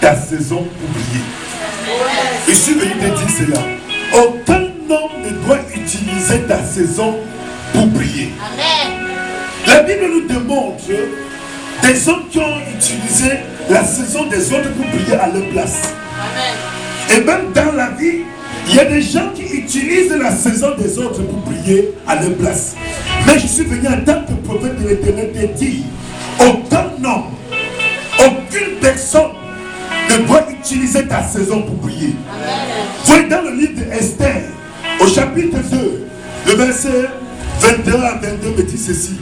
ta saison pour briller. Je suis venu te dire cela. Aucun homme ne doit utiliser ta saison pour briller. Amen. La Bible nous démontre des hommes qui ont utilisé la saison des autres pour briller à leur place. Amen. Et même dans la vie, il y a des gens qui utilisent la saison des autres pour briller à leur place. Mais je suis venu en tant que prophète de l'Éternel te dire, aucun homme, aucune personne ne doit utiliser ta saison pour briller. Voyez dans le livre d'Esther, au chapitre 2, le verset 21 à 22 me dit ceci.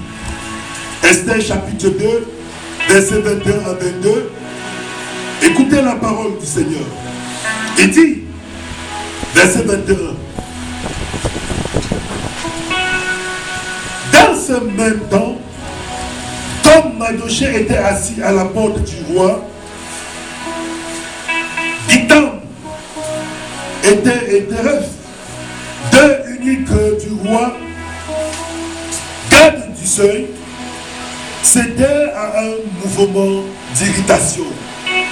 Esther chapitre 2, verset 21 à 22. Écoutez la parole du Seigneur. Il dit, verset 21. Dans ce même temps, comme Mardochée était assis à la porte du roi, Bigtan était deux uniques du roi, garde du seuil, cédait à un mouvement d'irritation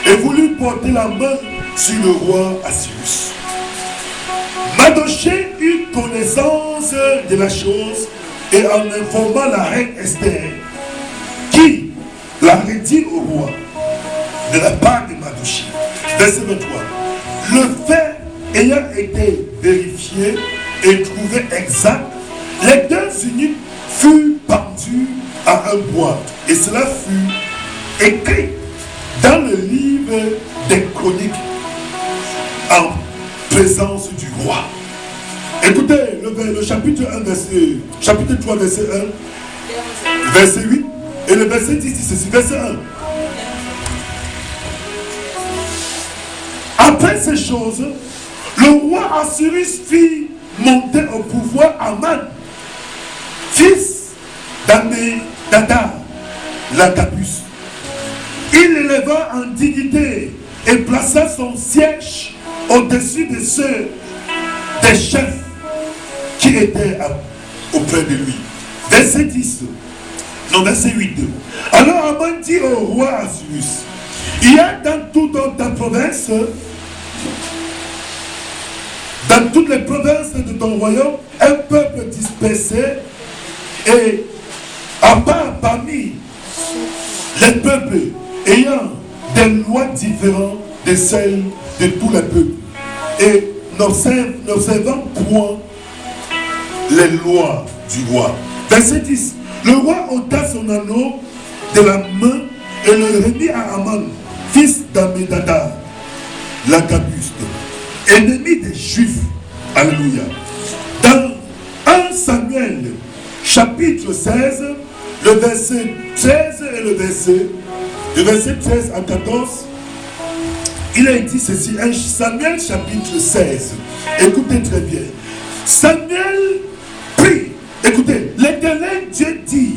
et voulut porter la main sur le roi Assyrus. Mardochée eut connaissance de la chose et en informa la reine Esther, qui l'a redit au roi de la part de Mardochée. Verset 23. Le fait ayant été vérifié et trouvé exact, les deux eunuques furent pendus à un bois. Et cela fut écrit dans le livre des chroniques en présence du roi. Écoutez le chapitre 1, chapitre 3, verset 1, verset 8 et le verset 10 dit ceci, verset 1. Après ces choses, le roi Assyrus fit monter au pouvoir Aman, fils d'Ammédatha, l'Agabus. Il l'éleva en dignité et plaça son siège au-dessus de ceux des chefs qui étaient auprès de lui. Verset 10. Non, verset 8. Alors Aman dit au roi Assyrus, il y a dans toute ta province, dans toutes les provinces de ton royaume, un peuple dispersé et à part parmi les peuples ayant des lois différentes de celles de tous les peuples et n'observant point les lois du roi. Verset 10. Le roi ôta son anneau de la main et le remit à Aman, fils d'Ammédatha, l'Agabus, ennemi des Juifs. Alléluia. Dans 1 Samuel, chapitre 16, le verset 13 et le verset 13 à 14, il a dit ceci, 1 Samuel chapitre 16. Écoutez très bien. Samuel prie. Écoutez, l'Éternel Dieu dit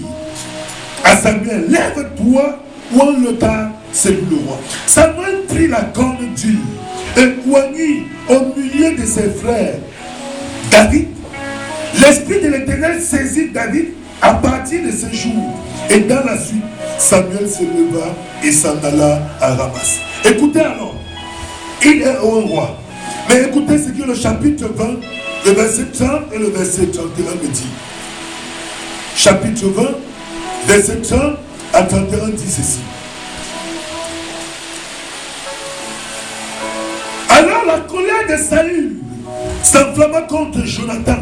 à Samuel, lève-toi, oint le tas, c'est le roi. Samuel prit la corne d'huile et oignit au milieu de ses frères David. L'esprit de l'Éternel saisit David à partir de ce jour. Et dans la suite, Samuel se leva et s'en alla à Ramas. Écoutez alors, il est un roi. Mais écoutez ce que le chapitre 20, le verset 30 et le verset 31 me dit. Chapitre 20, verset 30 à 31 dit ceci. Alors la colère de Saül s'enflamma contre Jonathan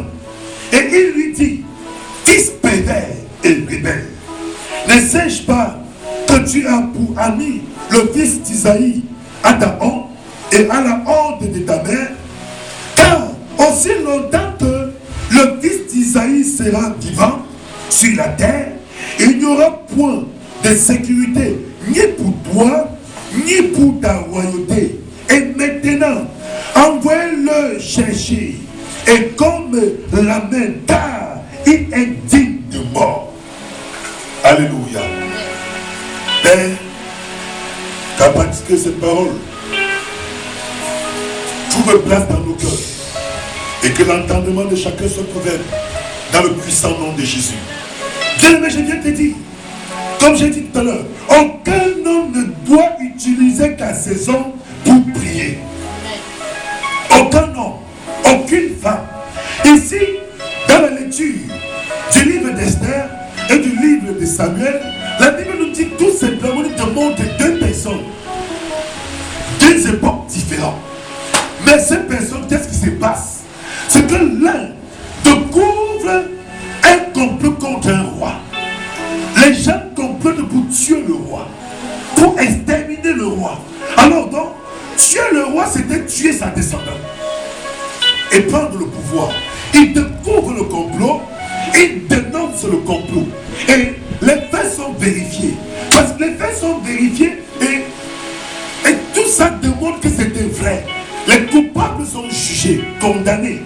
et il lui dit, fils pervers et rebelle, ne sais-je pas que tu as pour ami le fils d'Isaïe à ta honte et à la honte de ta mère? Car aussi longtemps que le fils d'Isaïe sera vivant sur la terre, il n'y aura point de sécurité ni pour toi ni pour ta royauté. Et maintenant, envoyez-le chercher et comme l'amène, car il est digne de mort. Alléluia. Père, qu'à pratiquer cette parole trouve place dans nos cœurs et que l'entendement de chacun soit couvert dans le puissant nom de Jésus. Bien-aimé, je viens te dire, comme j'ai dit tout à l'heure, aucun homme ne doit utiliser ta saison pour prier. Aucun homme, aucune femme. Ici, dans la lecture du livre d'Esther et du livre de Samuel, la Bible nous dit tout simplement, nous demande deux personnes, deux époques différentes. Mais ces personnes, qu'est-ce qui se passe? C'est que l'un découvre un complot contre un roi. Les gens complotent pour tuer le roi, pour exterminer le roi. Alors donc, tuer le roi, c'était tuer sa descendante et prendre le pouvoir. Il découvre le complot, il dénonce le complot. Et les faits sont vérifiés. Parce que les faits sont vérifiés et tout ça démontre que c'était vrai. Les coupables sont jugés, condamnés.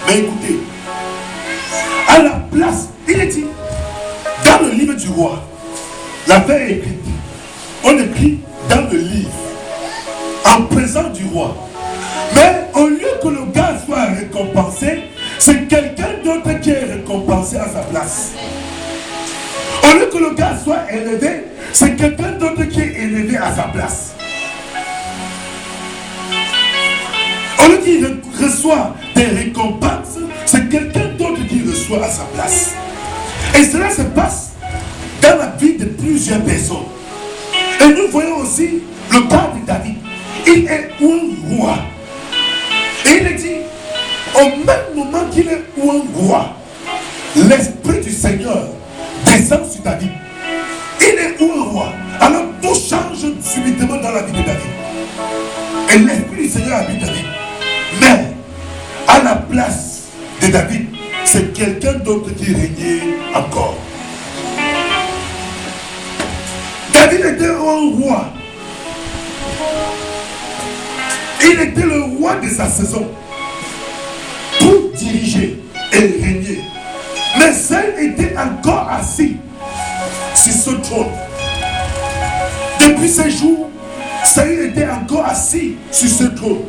Mais écoutez, à la place, il est dit, dans le livre du roi, l'affaire est écrite. On écrit dans le livre, en présence du roi. Mais au lieu que le gars soit récompensé, c'est quelqu'un d'autre qui est récompensé à sa place. Au lieu que le gars soit élevé, c'est quelqu'un d'autre qui est élevé à sa place. Au lieu qu'il reçoit des récompenses, c'est quelqu'un d'autre qui reçoit à sa place. Et cela se passe dans la vie de plusieurs personnes. Et nous voyons aussi le cas de David. Il est un roi. Et il est dit, au même moment qu'il est un roi, l'Esprit du Seigneur descend sur David. Il est un roi. Alors tout change subitement dans la vie de David. Et l'Esprit du Seigneur habite David. Mais à la place de David, c'est quelqu'un d'autre qui régnait encore. David était un roi. Il était le roi de sa saison pour diriger et régner. Mais Saül était encore assis sur ce trône. Depuis ces jours, Saül était encore assis sur ce trône.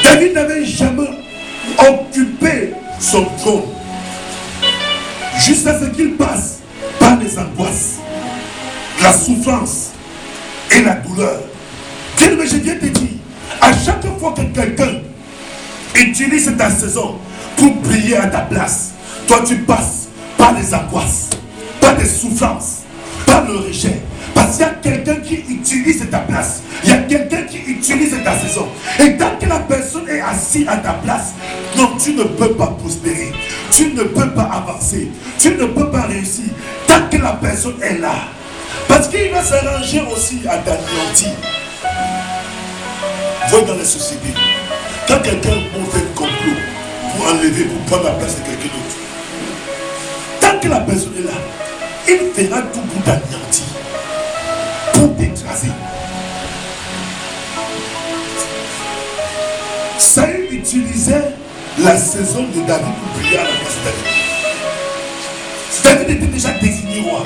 David n'avait jamais occupé son trône jusqu'à ce qu'il passe par les angoisses, la souffrance et la douleur. Mais je viens te dire, à chaque fois que quelqu'un utilise ta saison pour briller à ta place, toi tu passes par les angoisses, par les souffrances, par le rejet. Parce qu'il y a quelqu'un qui utilise ta place. Il y a quelqu'un qui utilise ta saison. Et tant que la personne est assise à ta place, non, tu ne peux pas prospérer. Tu ne peux pas avancer. Tu ne peux pas réussir. Tant que la personne est là. Parce qu'il va s'arranger aussi à t'anéantir. Voyez dans les sociétés, quand quelqu'un monte un complot pour enlever, pour prendre la place de quelqu'un d'autre, tant que la personne est là, il fera tout pour t'anéantir, pour t'écraser. Saül utilisait la saison de David pour briller à la place de David. David était déjà désigné roi.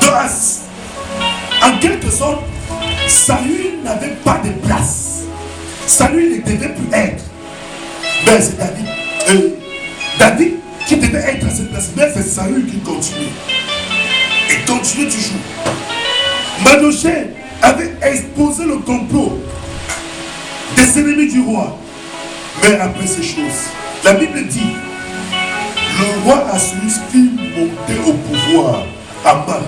Donc, en quelque sorte, Saül n'avait pas de place. Saül ne devait plus être. Mais c'est David. David qui devait être à cette place. Mais c'est Saül qui continuait. Et continue toujours. Mardochée avait exposé le complot des ennemis du roi. Mais après ces choses, la Bible dit, le roi Assuérus fit monter au pouvoir Aman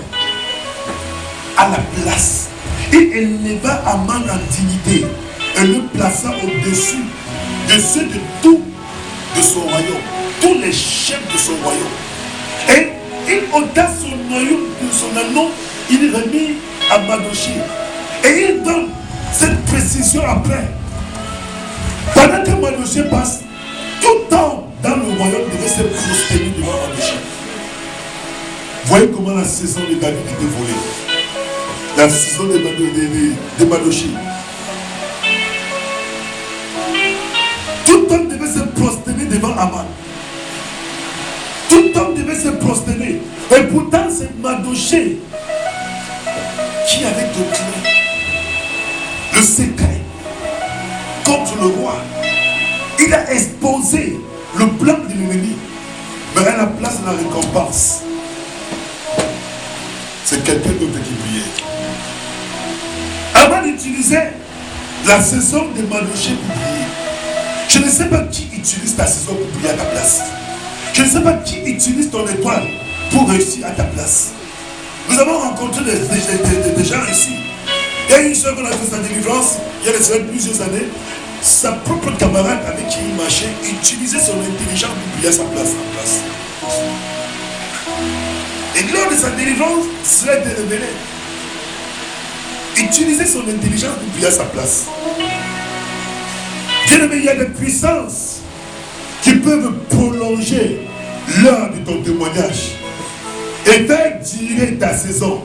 à la place. Il éleva Aman en dignité et le plaça au-dessus de ceux de tout de son royaume, tous les chefs de son royaume. Et il ôta son royaume de son anneau, il remit à Mardochée. Et il donne cette précision après. Pendant que Mardochée passe, tout homme dans le royaume devait se prosterner devant Mardochée. Voyez comment la saison de David était volée. La saison de Mardochée. Tout homme devait se prosterner devant Aman. Tout homme devait se prosterner. Et pourtant, c'est Mardochée qui avait déclaré le secret contre le roi. Il a exposé le plan de l'ennemi. Mais à la place de la récompense, c'est quelqu'un d'autre qui priait. Aman utilisait la saison de Madoché pour prier. Je ne sais pas qui utilise ta saison pour prier à ta place. Je ne sais pas qui utilise ton étoile pour réussir à ta place. Nous avons rencontré des gens ici. Il y a une soeur qu'on a fait sa délivrance, il y a plusieurs années. Sa propre camarade avec qui il marchait utilisait son intelligence pour prier à sa place. Et lors de sa délivrance, cela était révélé. Utiliser son intelligence pour prier à sa place. Bien aimé, il y a des puissances qui peuvent prolonger l'heure de ton témoignage et faire durer ta saison.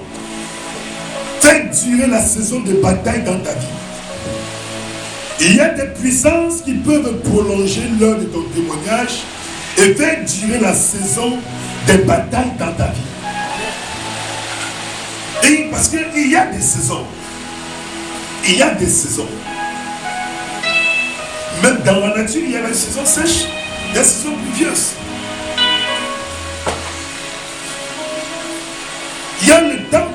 Faire durer la saison de bataille dans ta vie. Il y a des puissances qui peuvent prolonger l'heure de ton témoignage et faire durer la saison des batailles dans ta vie. Et parce qu'il y a des saisons. Il y a des saisons. Même dans la nature, il y a des saisons sèches, des saisons pluvieuses. Il y a le temps,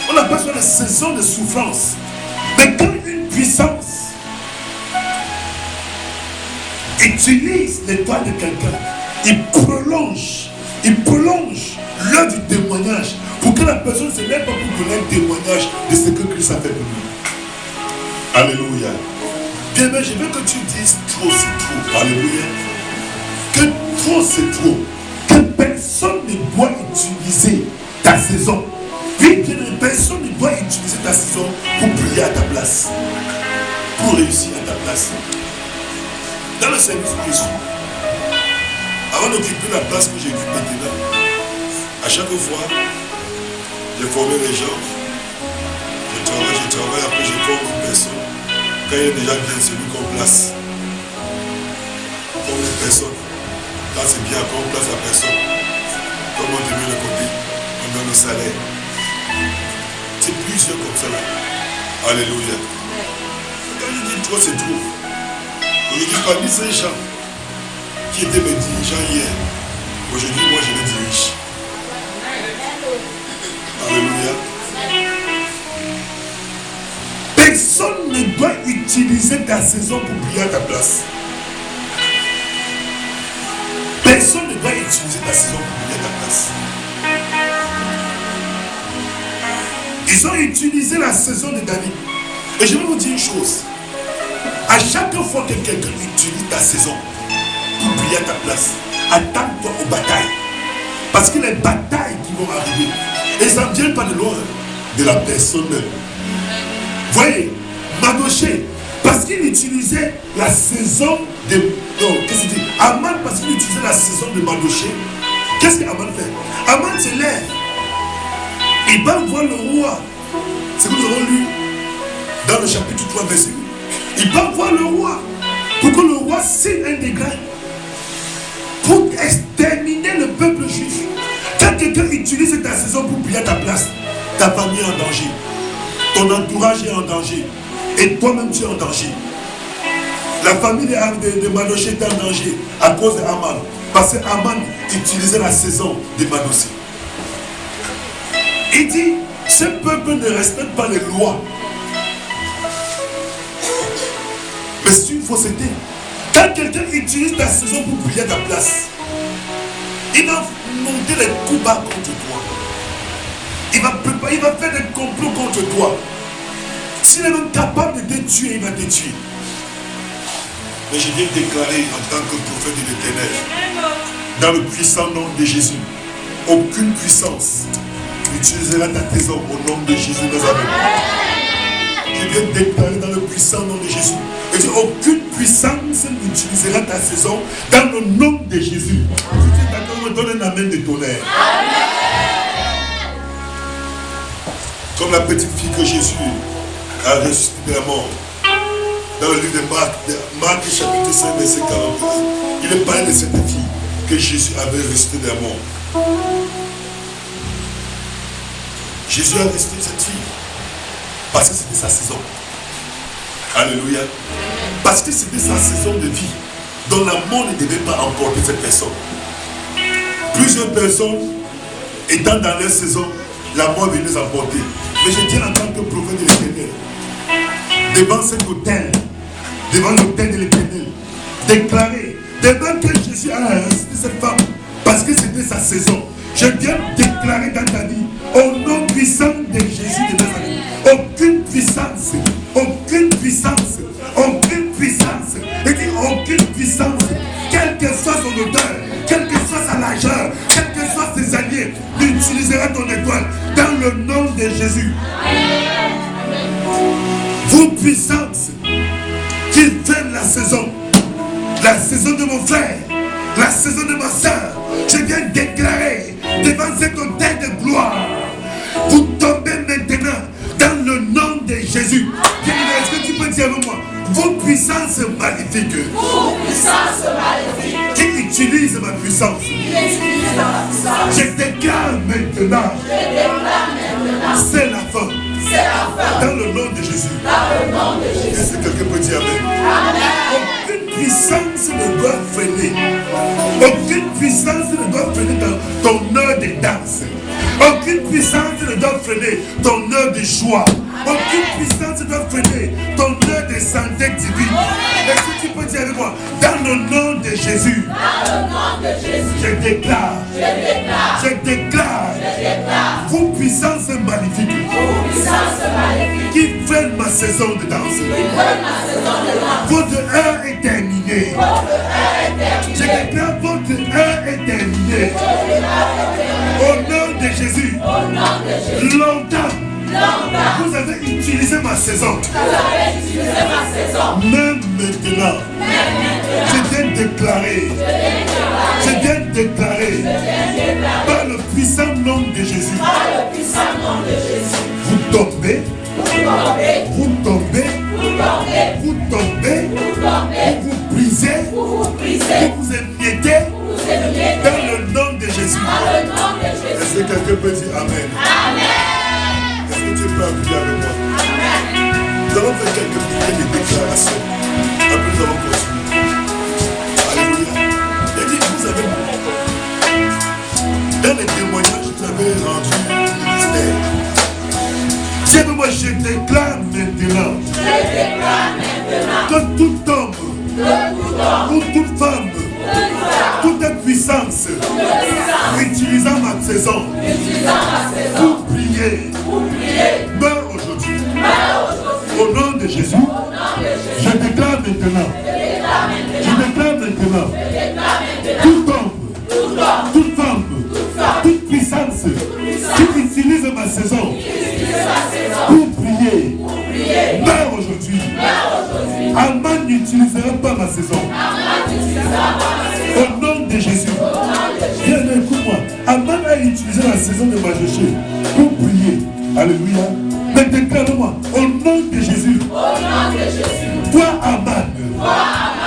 on appelle ça la saison de souffrance. Mais quand une puissance utilise l'étoile de quelqu'un, il prolonge l'heure du témoignage pour que la personne se lève pour donner un témoignage de ce que Christ a fait pour nous. Alléluia. Bien, mais je veux que tu dises trop, c'est trop. Alléluia. Que trop, c'est trop. Que personne ne doit utiliser ta saison. Oui, bien, personne ne doit utiliser ta saison pour prier à ta place. Pour réussir à ta place. Dans le service de Jésus, avant d'occuper la place que j'occupe maintenant, à chaque fois, j'ai formé les gens. Je travaille, après je forme une personne. Quand il est déjà bien, c'est lui qu'on place. Comme les personnes. Quand c'est bien, quand on place la personne, comme on te met le côté, on donne le salaire. C'est plusieurs comme ça là. Alléluia. Quand je dis toi, c'est trop. Aujourd'hui, parmi ces gens qui étaient mes dirigeants hier, aujourd'hui, moi je les dirige. Alléluia. Personne ne doit utiliser ta saison pour prier à ta place. Personne ne doit utiliser ta saison pour prier à ta place. Ils ont utilisé la saison de David. Et je vais vous dire une chose. À chaque fois que quelqu'un utilise ta saison pour prier à ta place, attends-toi aux batailles. Parce que les batailles qui vont arriver, et ça ne vient pas de loin, de la personne même. Voyez, Madoché, parce qu'il utilisait la saison de... Non, qu'est-ce qu'il dit? Aman, parce qu'il utilisait la saison de Madoché. Qu'est-ce qu'Aman fait? Aman se lève. Il va voir le roi. C'est ce que nous avons lu dans le chapitre 3, verset 1. Il va voir le roi pour que le roi signe un décret pour exterminer le peuple juif. Quand quelqu'un utilise ta saison pour prier à ta place, ta famille est en danger. Ton entourage est en danger. Et toi-même tu es en danger. La famille de Madoché est en danger à cause d'Aman. Parce qu'Aman utilisait la saison de Madoché. Il dit, ce peuple ne respecte pas les lois. Mais c'est une fausseté. Quand quelqu'un utilise ta saison pour prier à ta place, il va monter les coups bas contre toi. Il va faire des complots contre toi. S'il est même capable de te tuer, il va te tuer. Mais je viens déclarer en tant que prophète de l'Éternel, dans le puissant nom de Jésus, aucune puissance n'utilisera ta saison au nom de Jésus Nazareth. Je viens déclarer dans le puissant nom de Jésus. Et dit, aucune puissance n'utilisera ta saison dans le nom de Jésus. Si tu es d'accord, me donne un amen de tonnerre. Comme la petite fille que Jésus a ressuscité de la mort. Dans le livre de Marc chapitre 5, verset 41, il est parlé de cette fille que Jésus avait ressuscité de la mort. Jésus a ressuscité cette fille parce que c'était sa saison. Alléluia. Parce que c'était sa saison de vie dont la mort ne devait pas emporter cette personne. Plusieurs personnes étant dans leur saison, la mort venait les emporter. Mais je dis en tant que prophète de l'Éternel, devant cet autel, devant l'autel de l'Éternel, déclarer, devant que Jésus a ressuscité cette femme, parce que c'était sa saison. Je viens déclarer dans ta vie, au nom puissant de Jésus de Nazareth, aucune puissance, aucune puissance, aucune puissance, et dit aucune puissance, quelle que soit son odeur, quelle que soit sa largeur, quelle que soit ses alliés, n'utilisera ton étoile dans le nom de Jésus. Vous puissance qui fait la saison de mon frère, la saison de ma soeur, je viens déclarer devant cet autel de gloire, vous tombez maintenant dans le nom de Jésus. Est-ce que tu peux dire avec moi, vos puissances magnifiques, qui utilisent ma puissance, je déclare maintenant, c'est la fin. Dans le nom de Jésus. Est-ce que quelqu'un peut dire amen? Aucune puissance ne doit freiner. Aucune puissance ne doit freiner dans ton heure de danse. Aucune puissance ne doit freiner ton heure de joie. Aucune puissance ne doit freiner ton heure de santé divine. Est-ce que tu peux dire avec moi, dans le nom de Jésus, je déclare, vos puissances magnifiques, qui freine ma saison de danse. Votre heure est terminée. Je déclare votre heure est terminée. Au nom de Jésus. Longtemps. Vous avez utilisé ma saison. Même maintenant. Je viens déclarer. Par le puissant nom de Jésus. Vous tombez. Vous brisez, vous émiettez dans le nom de Jésus. Est-ce que quelqu'un peut dire amen? Est-ce que tu peux appuyer avec moi? Nous allons faire quelques petites déclarations. Après nous allons continuer. Alléluia. Il dit que vous avez dans les témoignages que vous avez rendus au ministère. C'est moi, je déclare maintenant que tout homme ou toute femme, toute puissance utilisant ma saison pour prier, meurt aujourd'hui. Au nom de Jésus, je déclare maintenant, tout homme, toute femme, toute puissance qui utilise ma saison pour prier, meurt aujourd'hui. Aman n'utilisera pas ma saison. Au nom de Jésus. Bien, écoute-moi. Aman a utilisé la saison de Mardochée pour prier. Alléluia. Mais déclare-moi, au nom de Jésus. Toi, Aman,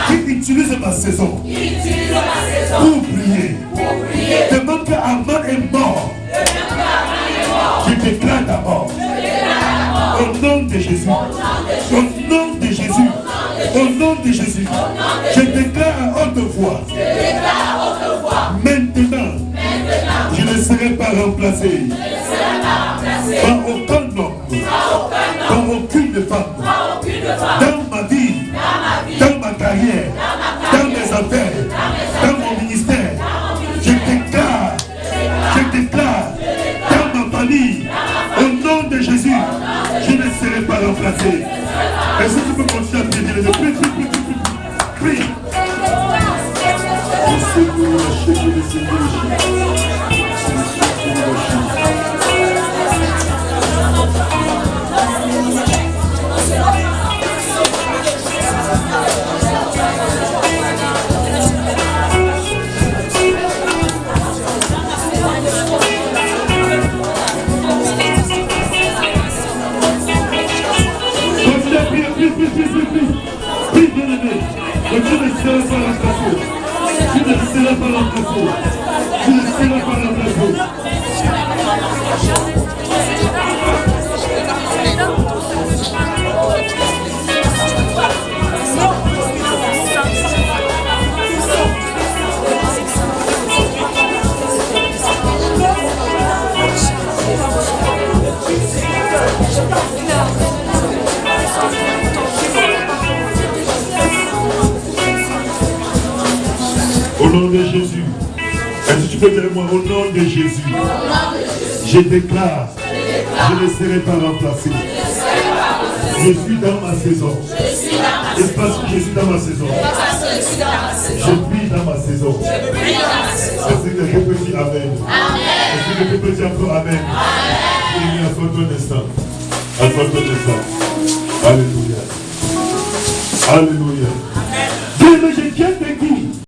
qui utilise ma saison pour prier. Demande que Aman est mort. Je déclare ta mort. Au nom de Jésus. Au nom de Jésus. Au nom de Jésus. Je déclare à haute voix. Maintenant, je ne serai pas remplacé par aucun homme, par aucune femme. Dans ma vie, dans ma carrière, dans mes affaires, dans mon ministère, je déclare dans ma famille, au nom de Jésus, je ne serai pas remplacé. Est-ce que tu peux continuer à prier? Prie. Tu ne seras pas remplacé. Tu ne seras pas remplacé. Tu ne seras Au nom de Jésus. Est-ce que tu peux dire moi, au nom de Jésus, je déclare, je ne serai pas remplacé. Je suis dans ma saison. Et parce que je suis dans ma saison, je vis dans ma saison. Est-ce que quelqu'un peut dire Amen? Est-ce que quelqu'un peut dire encore Amen? Il y a un photo d'instant. Un photo d'instant. Alléluia. Alléluia. Dieu, mais je viens de dire.